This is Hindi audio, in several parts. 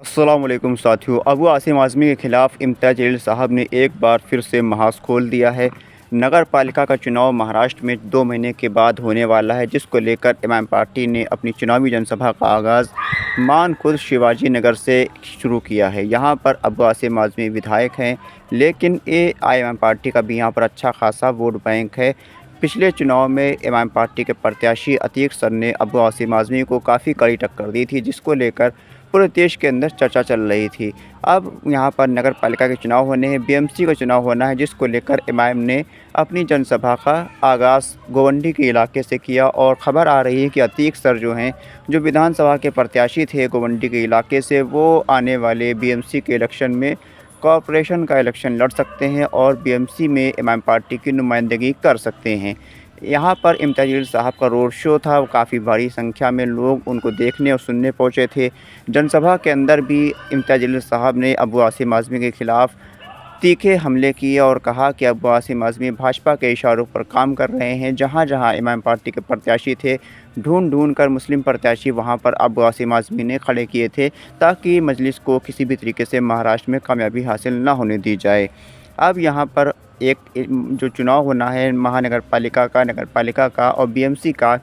अस्सलामुअलैकुम साथियों। अबू आसिम आज़मी के खिलाफ इम्तियाज़ जलील साहब ने एक बार फिर से महाज़ खोल दिया है। नगर पालिका का चुनाव महाराष्ट्र में 2 महीने के बाद होने वाला है, जिसको लेकर इमाम पार्टी ने अपनी चुनावी जनसभा का आगाज़ मानखुर्द शिवाजी नगर से शुरू किया है। यहाँ पर अबू आसिम आज़मी विधायक हैं, लेकिन एआईएमआईएम पार्टी का भी यहाँ पर अच्छा खासा वोट बैंक है। पिछले चुनाव में इमाम पार्टी के प्रत्याशी अतीक सर ने अबू आसिम आज़मी को काफ़ी कड़ी टक्कर दी थी, जिसको लेकर पूरे देश के अंदर चर्चा चल रही थी। अब यहाँ पर नगर पालिका के चुनाव होने हैं, बीएमसी का चुनाव होना है, जिसको लेकर इमाम ने अपनी जनसभा का आगाज़ गोवंडी के इलाके से किया और ख़बर आ रही है कि अतीक सर जो हैं, जो विधानसभा के प्रत्याशी थे गोवंडी के इलाके से, वो आने वाले बीएमसी के इलेक्शन में कॉरपोरेशन का इलेक्शन लड़ सकते हैं और बीएमसी में इमाम पार्टी की नुमाइंदगी कर सकते हैं। यहाँ पर इम्तियाज़ जलील साहब का रोड शो था, वो काफ़ी भारी संख्या में लोग उनको देखने और सुनने पहुँचे थे। जनसभा के अंदर भी इम्तियाज़ जलील साहब ने अबू आसिम आज़मी के खिलाफ तीखे हमले किए और कहा कि अबू आसिम आज़मी भाजपा के इशारों पर काम कर रहे हैं। जहाँ-जहाँ इमाम पार्टी के प्रत्याशी थे, ढूँढ कर मुस्लिम प्रत्याशी वहाँ पर अबू आसिम आज़मी ने खड़े किए थे, ताकि मजलिस को किसी भी तरीके से महाराष्ट्र में कामयाबी हासिल ना होने दी जाए। अब यहाँ पर एक जो चुनाव होना है महानगर पालिका का, नगर पालिका का और बीएमसी का,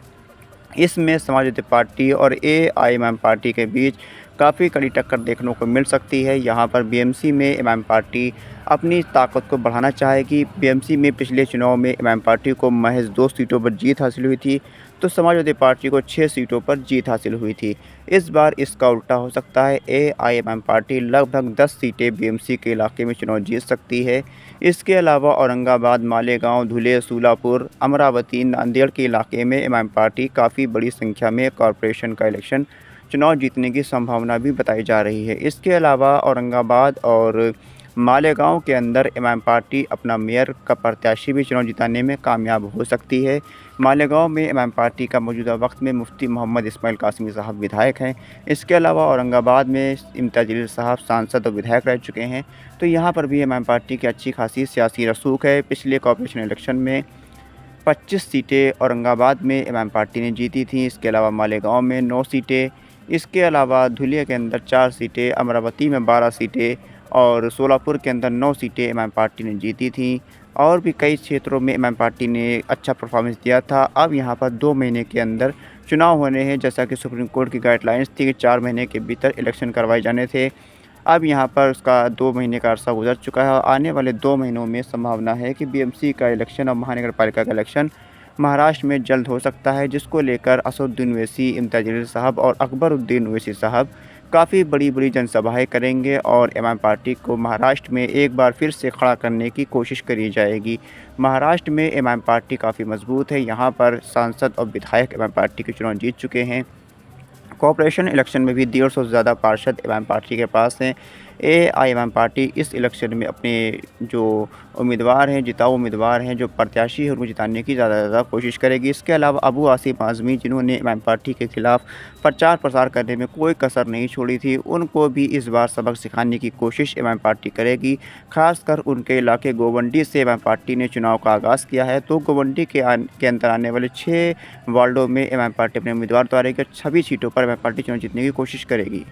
इसमें समाजवादी पार्टी और एआईएमआईएम पार्टी के बीच काफ़ी कड़ी टक्कर देखने को मिल सकती है। यहाँ पर बीएमसी में इमाम पार्टी अपनी ताकत को बढ़ाना चाहेगी। बीएमसी में पिछले चुनाव में इमाम पार्टी को महज 2 सीटों पर जीत हासिल हुई थी, तो समाजवादी पार्टी को 6 सीटों पर जीत हासिल हुई थी। इस बार इसका उल्टा हो सकता है। एआईएमआईएम पार्टी लगभग 10 सीटें बीएमसी के इलाके में चुनाव जीत सकती है। इसके अलावा औरंगाबाद, मालेगांव, धुले, सूलापुर, अमरावती, नांदेड़ के इलाके में इमाम पार्टी काफ़ी बड़ी संख्या में कॉरपोरेशन का इलेक्शन चुनाव जीतने की संभावना भी बताई जा रही है। इसके अलावा औरंगाबाद और मालेगांव के अंदर इमाम पार्टी अपना मेयर का प्रत्याशी भी चुनाव जिताने में कामयाब हो सकती है। मालेगांव में इमाम पार्टी का मौजूदा वक्त में मुफ्ती मोहम्मद इस्माइल कासमी साहब विधायक हैं। इसके अलावा औरंगाबाद में इम्तियाज़ जलील साहब सांसद और विधायक रह चुके हैं, तो यहाँ पर भी इमाम पार्टी की अच्छी खासी सियासी रसूख है। पिछले कॉर्पोरेशन इलेक्शन में 25 सीटें औरंगाबाद में इमाम पार्टी ने जीती थी। इसके अलावा मालेगांव में 9 सीटें, इसके अलावा धुलिया के अंदर 4 सीटें, अमरावती में 12 सीटें और सोलापुर के अंदर 9 सीटें इमाम पार्टी ने जीती थी। और भी कई क्षेत्रों में इमाम पार्टी ने अच्छा परफॉर्मेंस दिया था। अब यहाँ पर 2 महीने के अंदर चुनाव होने हैं, जैसा कि सुप्रीम कोर्ट की गाइडलाइंस थी कि 4 महीने के भीतर इलेक्शन करवाए जाने थे। अब यहाँ पर उसका 2 महीने का अरसा गुजर चुका है और आने वाले 2 महीनों में संभावना है कि बीएमसी का इलेक्शन और महानगर पालिका का इलेक्शन महाराष्ट्र में जल्द हो सकता है, जिसको लेकर असदुद्दीन ओवैसी, इम्तियाज़ जलील साहब और अकबरुद्दीन ओवैसी साहब काफ़ी बड़ी-बड़ी जनसभाएं करेंगे और इमाम पार्टी को महाराष्ट्र में एक बार फिर से खड़ा करने की कोशिश करी जाएगी। महाराष्ट्र में इमाम पार्टी काफ़ी मजबूत है। यहाँ पर सांसद और विधायक इमाम पार्टी के चुनाव जीत चुके हैं। कॉर्पोरेशन इलेक्शन में भी 150 से ज़्यादा पार्षद इमाम पार्टी के पास हैं। एआईएमआईएम पार्टी इस इलेक्शन में अपने जो उम्मीदवार हैं, जिताऊ उम्मीदवार हैं, जो प्रत्याशी हैं, उनको जिताने की ज़्यादा से ज़्यादा कोशिश करेगी। इसके अलावा अबू आसिम आज़मी, जिन्होंने इमाम पार्टी के खिलाफ प्रचार प्रसार करने में कोई कसर नहीं छोड़ी थी, उनको भी इस बार सबक सिखाने की कोशिश इमाम पार्टी करेगी। खासकर उनके इलाके गोवंडी से इमाम पार्टी ने चुनाव का आगाज़ किया है, तो गोवंडी के अंदर आने वाले 6 वार्डों में इमाम पार्टी अपने उम्मीदवार उतारेगी और सभी सीटों पर इमाम पार्टी चुनाव जीतने की कोशिश करेगी।